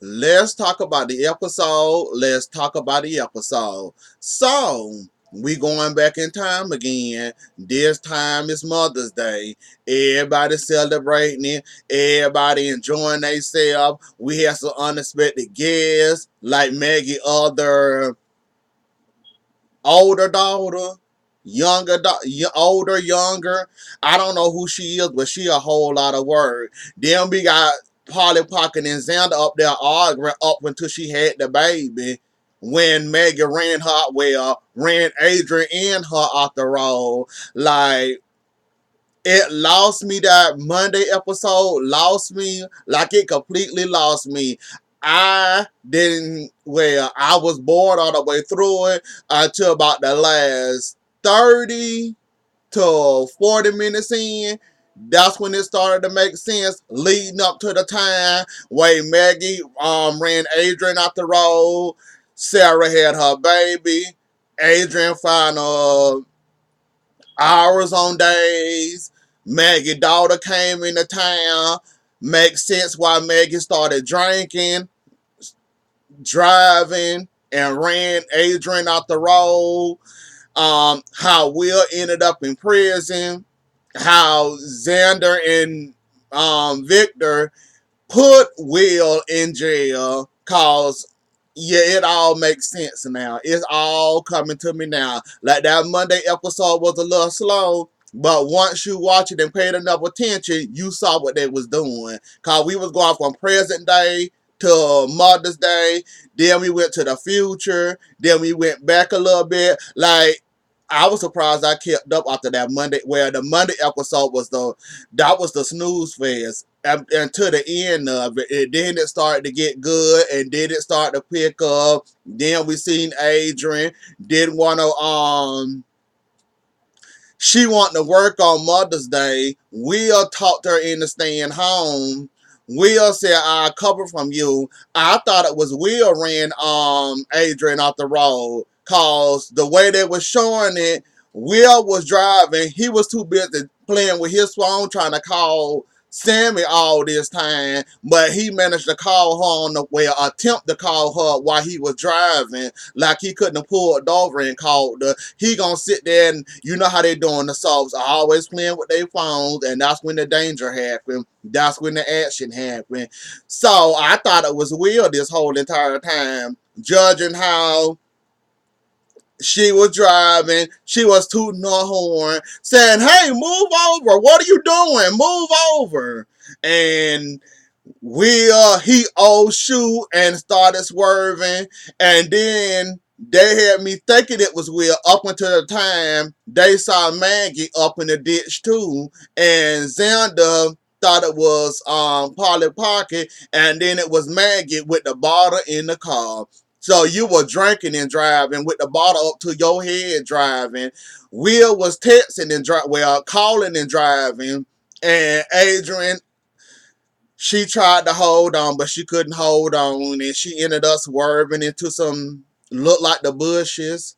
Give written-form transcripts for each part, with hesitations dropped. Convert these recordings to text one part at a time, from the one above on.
let's talk about the episode. Let's talk about the episode. So, we going back in time again. This time is Mother's Day. Everybody celebrating it. Everybody enjoying themselves. We have some unexpected guests like Maggie, other older daughter, older, younger. I don't know who she is, but she a whole lot of work. Then we got Polly Pocket and Xander up there arguing up until she had the baby. When Maggie ran her, well, ran Adrian and her off the road. Like, it lost me. That Monday episode lost me. Like, it completely lost me. I didn't, well, I was bored all the way through it until about the last 30 to 40 minutes in. That's when it started to make sense, leading up to the time where Maggie ran Adrian out the road. Sarah had her baby. Adrian found hours on days. Maggie's daughter came into town. Makes sense why Maggie started drinking, driving, and ran Adrian out the road. How Will ended up in prison. How Xander and Victor put Will in jail. Cause yeah, it all makes sense now. It's all coming to me now. Like, that Monday episode was a little slow, but once you watch it and paid enough attention, you saw what they was doing. Cause we was going from present day to Mother's Day, then we went to the future, then we went back a little bit. Like, I was surprised I kept up after that Monday. Where the Monday episode was the snooze fest, and to the end of it, then it started to get good, and then it started to pick up. Then we seen Adrian didn't want to she wanted to work on Mother's Day. Will talked her into staying home. Will said, "I'll cover from you." I thought it was Will ran Adrian off the road. Cause the way they was showing it, Will was driving. He was too busy playing with his phone trying to call Sammy all this time, but he managed to call her on the way, attempt to call her while he was driving. Like, he couldn't have pulled over and called her. He gonna sit there, and you know how they doing, the subs are always playing with their phones, and that's when the danger happened. That's when the action happened. So I thought it was Will this whole entire time, judging how she was driving. She was tooting her horn, saying, "Hey, move over. What are you doing? Move over." And he oh shoot and started swerving. And then they had me thinking it was Will up until the time they saw Maggie up in the ditch too. And Xander thought it was Polly Pocket, and then it was Maggie with the bottle in the car. So you were drinking and driving with the bottle up to your head driving. Will was texting and calling and driving. And Adrian, she tried to hold on, but she couldn't hold on, and she ended up swerving into some, look like the bushes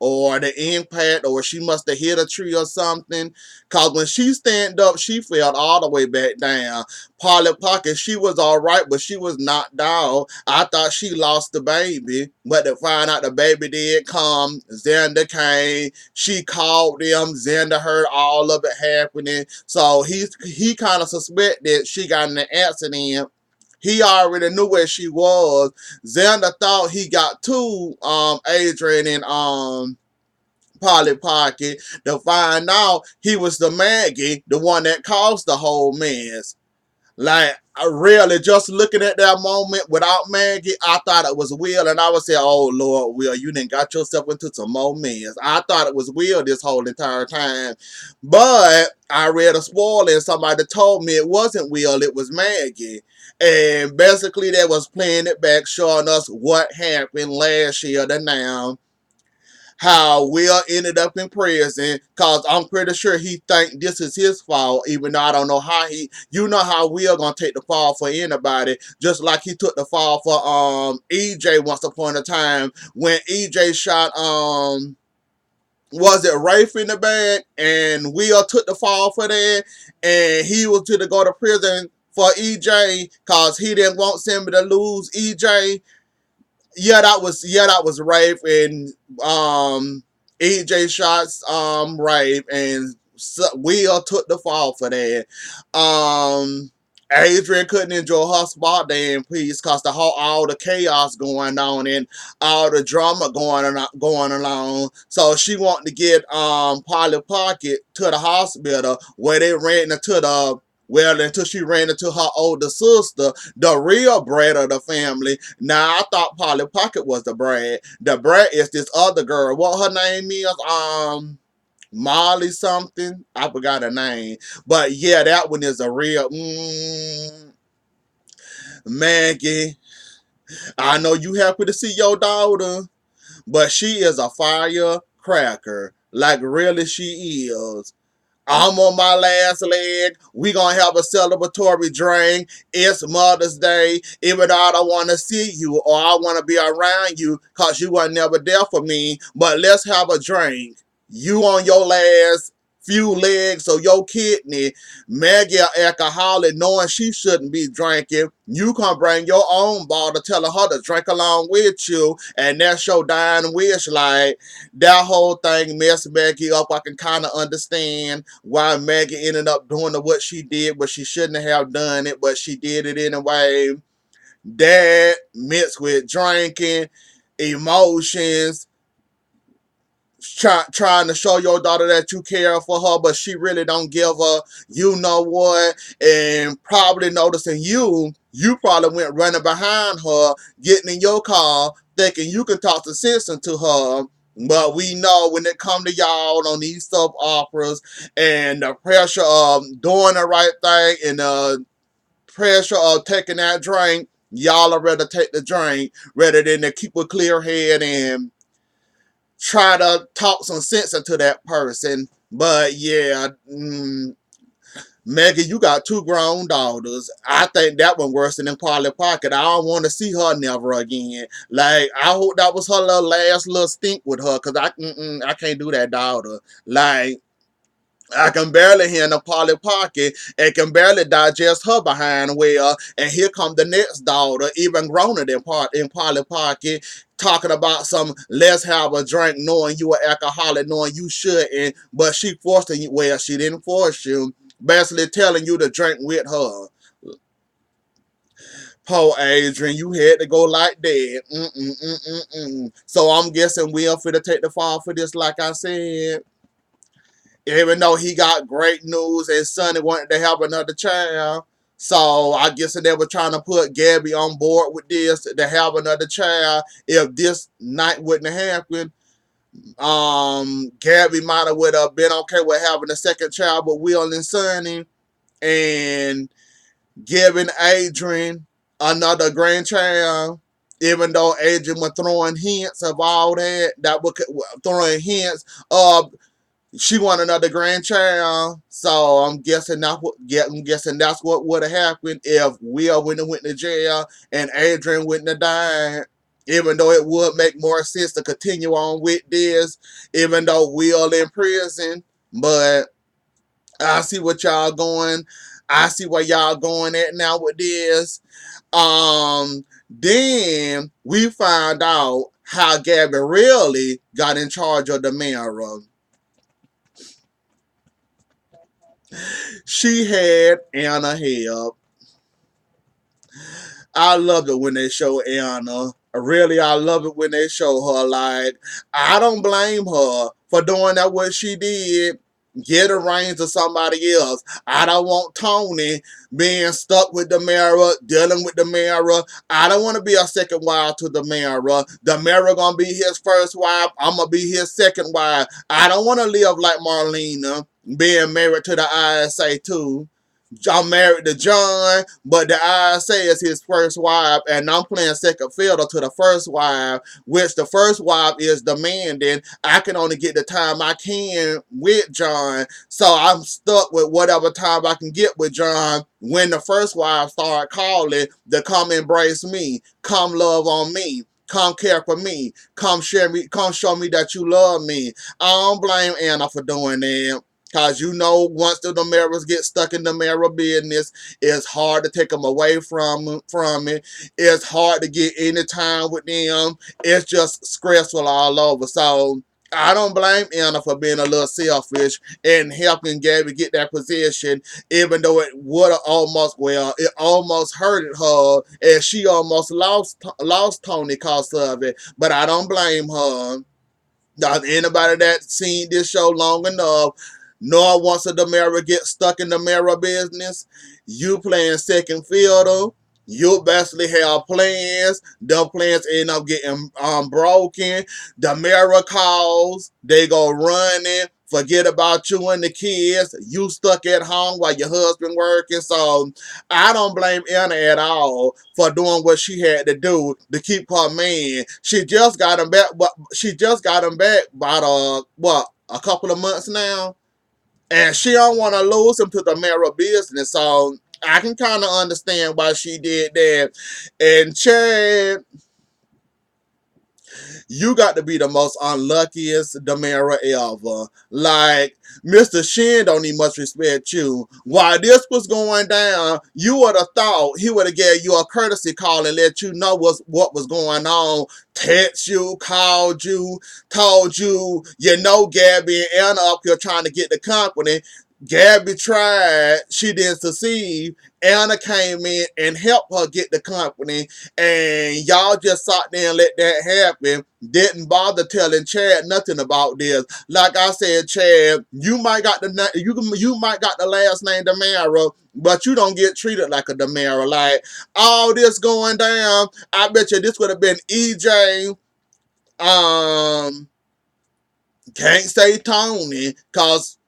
or the impact, or she must have hit a tree or something. Cause when she stand up, she fell all the way back down. Polly Pocket, she was all right, but she was knocked down. I thought she lost the baby, but to find out the baby did come, Xander came. She called them. Xander heard all of it happening, so he kind of suspected she got in an accident. He already knew where she was. Xander thought he got to Adrian and Polly Pocket, to find out he was the Maggie, the one that caused the whole mess. Like, I really, just looking at that moment without Maggie, I thought it was Will, and I would say, "Oh Lord, Will, you done got yourself into some more mess." I thought it was Will this whole entire time, but I read a spoiler and somebody told me it wasn't Will, it was Maggie. And basically they was playing it back, showing us what happened last year to now, how Will ended up in prison, cause I'm pretty sure he think this is his fault, even though I don't know how you know how Will gonna take the fall for anybody, just like he took the fall for EJ once upon a time when EJ shot was it Rafe in the back, and Will took the fall for that, and he was to go to prison for EJ because he didn't want Sammy to lose EJ. Yeah, that was rape and EJ shots rape and Will took the fall for that. Adrian couldn't enjoy her spot day in peace because all the chaos going on and all the drama going along. So she wanted to get Polly Pocket to the hospital where they ran into the until she ran into her older sister, the real brat of the family. Now I thought Polly Pocket was the brat. The brat is this other girl. What her name is? Molly something. I forgot her name. But yeah, that one is a real Maggie. I know you happy to see your daughter, but she is a firecracker. Like really she is. I'm on my last leg. We gonna have a celebratory drink. It's Mother's Day. Even though I don't want to see you or I want to be around you because you were never there for me. But let's have a drink. You on your last few legs, so your kidney, Maggie alcoholic, knowing she shouldn't be drinking. You can bring your own bottle, telling her to drink along with you, and that's your dying wish. Like, that whole thing messed Maggie up. I can kind of understand why Maggie ended up doing what she did, but she shouldn't have done it, but she did it anyway. That mixed with drinking, emotions, trying to show your daughter that you care for her, but she really don't give a you know what, and probably noticing you probably went running behind her, getting in your car, thinking you can talk some sense into her. But we know when it come to y'all on these soap operas and the pressure of doing the right thing and the pressure of taking that drink, y'all are rather take the drink rather than to keep a clear head and try to talk some sense into that person. But yeah, Megan, you got two grown daughters. I think that one worse than Polly Pocket. I don't want to see her never again. Like, I hope that was her little last little stink with her, because I can't do that daughter. Like, I can barely handle Polly Pocket and can barely digest her behind well. And here come the next daughter, even growner than Polly Pocket, talking about some let's have a drink, knowing you are alcoholic, knowing you shouldn't, but she forcing you. Well, she didn't force you. Basically telling you to drink with her. Poor Adrian, you had to go like that. So I'm guessing we'll fit to take the fall for this, like I said. Even though he got great news and Sonny wanted to have another child. So I guess they were trying to put Gabby on board with this to have another child. If this night wouldn't have happened, Gabby might have would have been okay with having a second child with Will and Sonny and giving Adrian another grandchild. Even though Adrian was throwing hints of all that, throwing hints of she want another grandchild, so I'm guessing that's what would have happened if Will wouldn't have went to jail and Adrian wouldn't have died. Even though it would make more sense to continue on with this, even though Will in prison, but I see what y'all going. I see where y'all going at now with this. Then we find out how Gabby really got in charge of the mirror. She had Anna help. I love it when they show Anna. Really, I love it when they show her. Like, I don't blame her for doing that what she did. Get a reins to somebody else. I don't want Tony being stuck with the mirror, dealing with the mirror. I don't want to be a second wife to the mirror. The mirror gonna be his first wife. I'm gonna be his second wife. I don't want to live like Marlena, being married to the ISA too. I'm married to John, but the ISA is his first wife, and I'm playing second fiddle to the first wife, which the first wife is demanding. I can only get the time I can with John, so I'm stuck with whatever time I can get with John when the first wife start calling to come embrace me, come love on me. Come care for me. Come share me. Come show me that you love me. I don't blame Anna for doing that. Cause you know, once the Damaras get stuck in the Damara business, it's hard to take them away from it. It's hard to get any time with them. It's just stressful all over. So I don't blame Anna for being a little selfish and helping Gabby get that position, even though it would have almost, well, it almost hurted her, and she almost lost Tony because of it. But I don't blame her. Anybody that seen this show long enough, nor once a Damara get stuck in the Damara business, you playing second fiddle. You basically have plans. The plans end up getting broken. Damara calls. They go running. Forget about you and the kids. You stuck at home while your husband working. So I don't blame Anna at all for doing what she had to do to keep her man. She just got him back, but she just got him back about a couple of months now, and she don't want to lose him to the Mara business. So I can kind of understand why she did that. And Chad, you got to be the most unluckiest Damara ever. Like, Mr. Shin don't need much respect you. While this was going down, you would have thought he would have gave you a courtesy call and let you know what was going on. Text you, called you, told you, Gabby and Anna up here trying to get the company. Gabby tried, she didn't succeed. Anna came in and helped her get the company, and y'all just sat there and let that happen. Didn't bother telling Chad nothing about this. Like I said, Chad, you might got you might got the last name Damara, but you don't get treated like a Damara. Like, all this going down, I bet you this would have been EJ. Can't say Tony, cause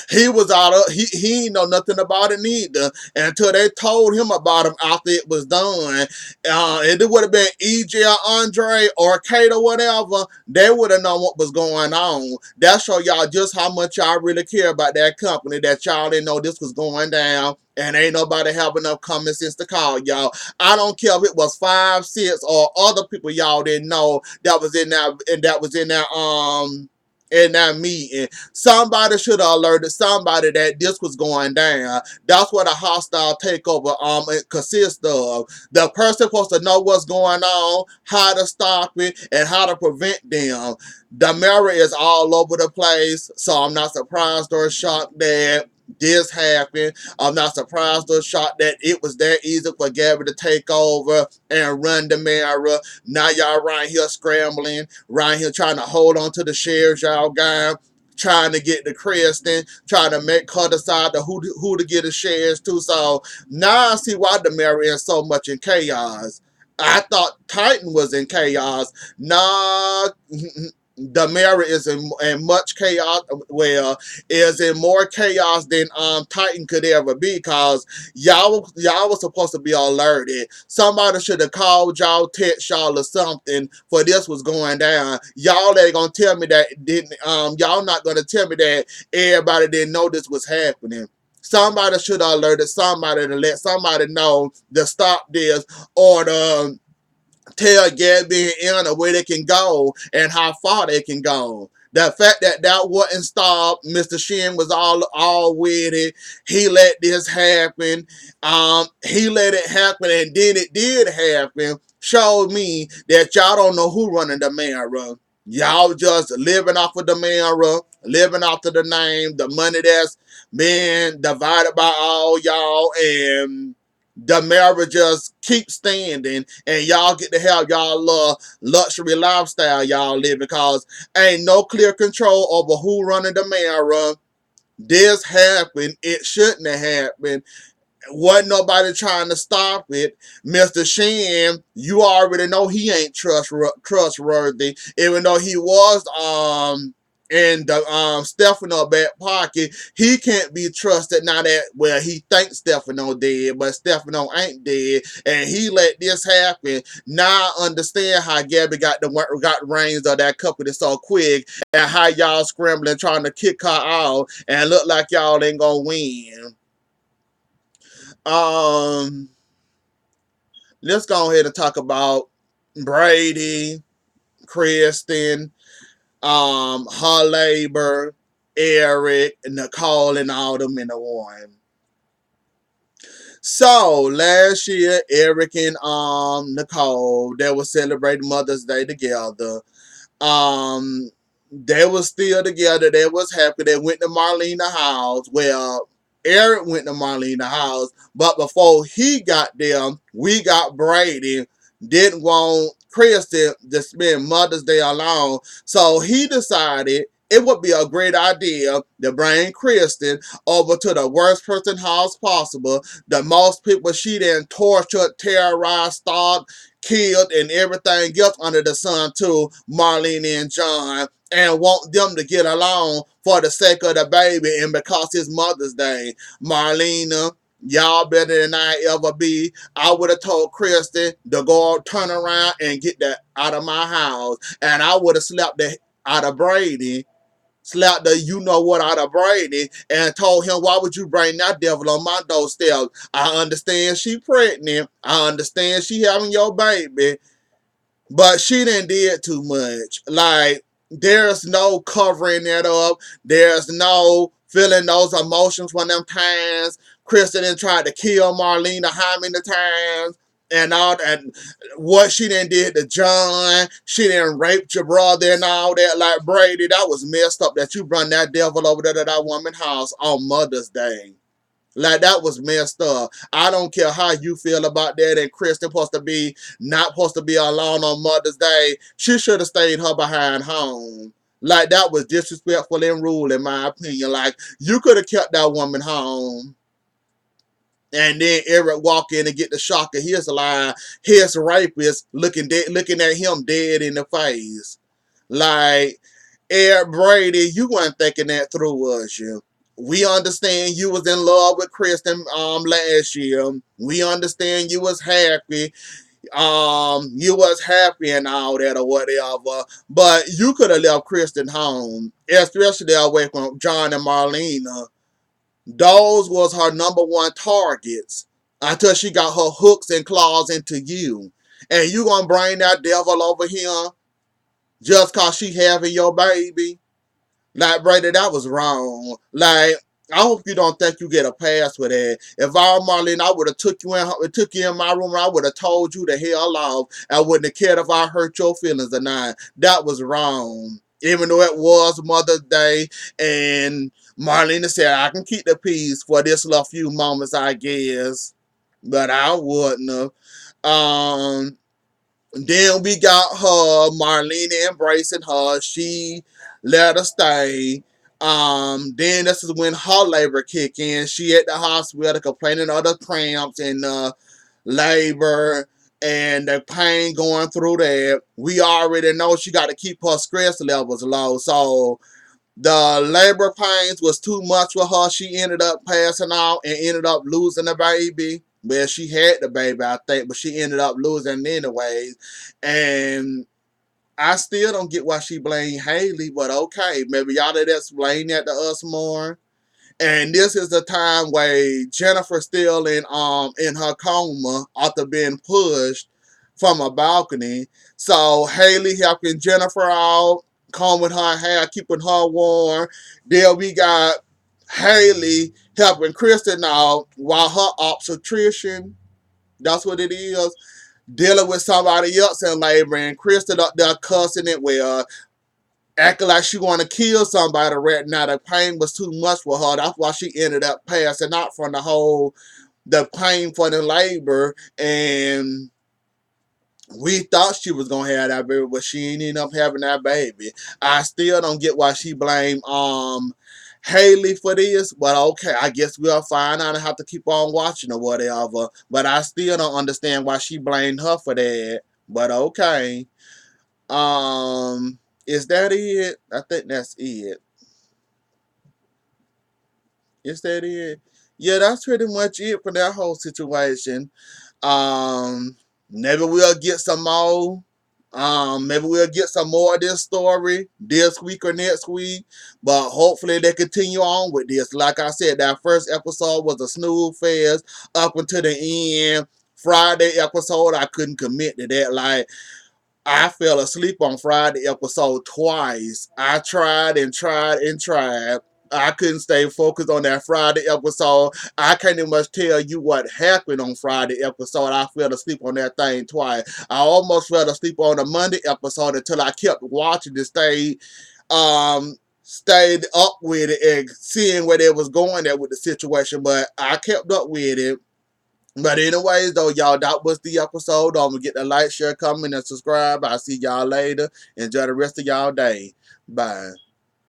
he was out of he ain't know nothing about it neither until they told him about him after it was done. And it would have been EJ or Andre or Kate or whatever, they would have known what was going on. That show y'all just how much y'all really care about that company, that y'all didn't know this was going down. And ain't nobody have enough common sense to call y'all. I don't care if it was 5, 6, or other people y'all didn't know that was in that meeting. Somebody should have alerted somebody that this was going down. That's what a hostile takeover it consists of. The person supposed to know what's going on, how to stop it, and how to prevent them. The mirror is all over the place, so I'm not surprised or shocked that this happened. I'm not surprised or shocked that it was that easy for Gabby to take over and run the mirror. Now y'all right here scrambling, right here trying to hold on to the shares y'all got, trying to get the Kristen, trying to make her decide who to get the shares to. So now I see why the mirror is so much in chaos. I thought Titan was in chaos. Nah, the mirror is in much chaos. Well, is in more chaos than Titan could ever be, because y'all was supposed to be alerted. Somebody should have called y'all, text y'all or something for this was going down. Y'all ain't gonna tell me that didn't y'all not gonna tell me that everybody didn't know this was happening. Somebody should have alerted somebody to let somebody know to stop this, or to tell Gabby and Anna where they can go and how far they can go. The fact that wasn't stopped, Mr. Shin was all with it. He let this happen. He let it happen, and then it did happen. Showed me that y'all don't know who running the mirror. Y'all just living off of the mirror, living off of the name, the money that's been divided by all y'all, and the marriage just keeps standing, and y'all get to have y'all luxury lifestyle y'all live, because ain't no clear control over who running the marriage. This happened. It shouldn't have happened. Wasn't nobody trying to stop it. Mr. Shan, you already know he ain't trustworthy, even though he was in the Stefano back pocket. He can't be trusted now that, well, he thinks Stefano dead, but Stefano ain't dead, and he let this happen. Now I understand how Gabby got the reins of that company so quick, and how y'all scrambling trying to kick her out, and look like y'all ain't gonna win. Um, let's go ahead and talk about Brady, Kristen, her labor, Eric, Nicole, and all them in the one. So last year, Eric and Nicole, they were celebrating Mother's Day together. Um, they was still together. They was happy. They went to Marlena's house. Well, Eric went to Marlena's house, but before he got there, we got Brady. Didn't want Kristen to spend Mother's Day alone, so he decided it would be a great idea to bring Kristen over to the worst person house possible. The most people she then tortured, terrorized, stalked, killed, and everything else under the sun too, Marlene and John, and want them to get along for the sake of the baby and because it's Mother's Day. Marlena, y'all better than I ever be. I would have told Kristen to go turn around and get that out of my house. And I would have slapped the out of Brady, slapped the you know what out of Brady, and told him, why would you bring that devil on my doorstep? I understand she pregnant. I understand she having your baby. But she didn't did too much. Like, there's no covering it up. There's no feeling those emotions when them times. Kristen done tried to kill Marlena how many times? And all that, what she done did to John, she done raped your brother and all that. Like, Brady, that was messed up that you brought that devil over there to that woman's house on Mother's Day. Like, that was messed up. I don't care how you feel about that. And Kristen supposed to be not supposed to be alone on Mother's Day. She should have stayed her behind home. Like, that was disrespectful and rude in my opinion. Like, you could have kept that woman home. And then Eric walk in and get the shock of his lie. His rapist looking at him dead in the face. Like, Eric Brady, you weren't thinking that through, was you? We understand you was in love with Kristen last year. We understand you was happy. You was happy and all that or whatever. But you could have left Kristen home, especially away from John and Marlena. Those was her number one targets until she got her hooks and claws into you. And you gonna bring that devil over here just cause she having your baby? Like, Brady, that was wrong. Like, I hope you don't think you get a pass for that. If I were Marlene, I would have took you in my room and I would have told you the hell off. I wouldn't have cared if I hurt your feelings or not. That was wrong. Even though it was Mother's Day and Marlena said, I can keep the peace for this little few moments, I guess. But I wouldn't have. Then we got her, Marlena embracing her. She let her stay. Then this is when her labor kick in. She at the hospital complaining of the cramps and labor and the pain going through there. We already know she got to keep her stress levels low. So the labor pains was too much for her. She ended up passing out and ended up losing the baby. Well, she had the baby, I think, but she ended up losing it anyways. And I still don't get why she blamed Haley, but okay, maybe y'all did explain that to us more. And this is the time where Jennifer's still in her coma after being pushed from a balcony. So Haley helping Jennifer out, combing her hair, keeping her warm. Then we got Haley helping Kristen out while her obstetrician, that's what it is, dealing with somebody else in labor, and Kristen up there cussing it well, acting like she want to kill somebody right now. The pain was too much for her. That's why she ended up passing out from the pain for the labor. And we thought she was gonna have that baby, but she ain't end up having that baby. I still don't get why she blamed Haley for this, but okay, I guess we'll find out and have to keep on watching or whatever. But I still don't understand why she blamed her for that. But okay. Is that it? I think that's it. Is that it? Yeah, that's pretty much it for that whole situation. Um, maybe we'll get some more. Maybe we'll get some more of this story this week or next week. But hopefully they continue on with this. Like I said, that first episode was a snooze fest up until the end. Friday episode, I couldn't commit to that. Like, I fell asleep on Friday episode twice. I tried and tried and tried. I couldn't stay focused on that Friday episode. I can't even much tell you what happened on Friday episode. I fell asleep on that thing twice. I almost fell asleep on the Monday episode until I kept watching and stayed up with it and seeing where they was going there with the situation. But I kept up with it. But anyways, though, y'all, that was the episode. Don't forget to like, share, comment, and subscribe. I'll see y'all later. Enjoy the rest of y'all day. Bye.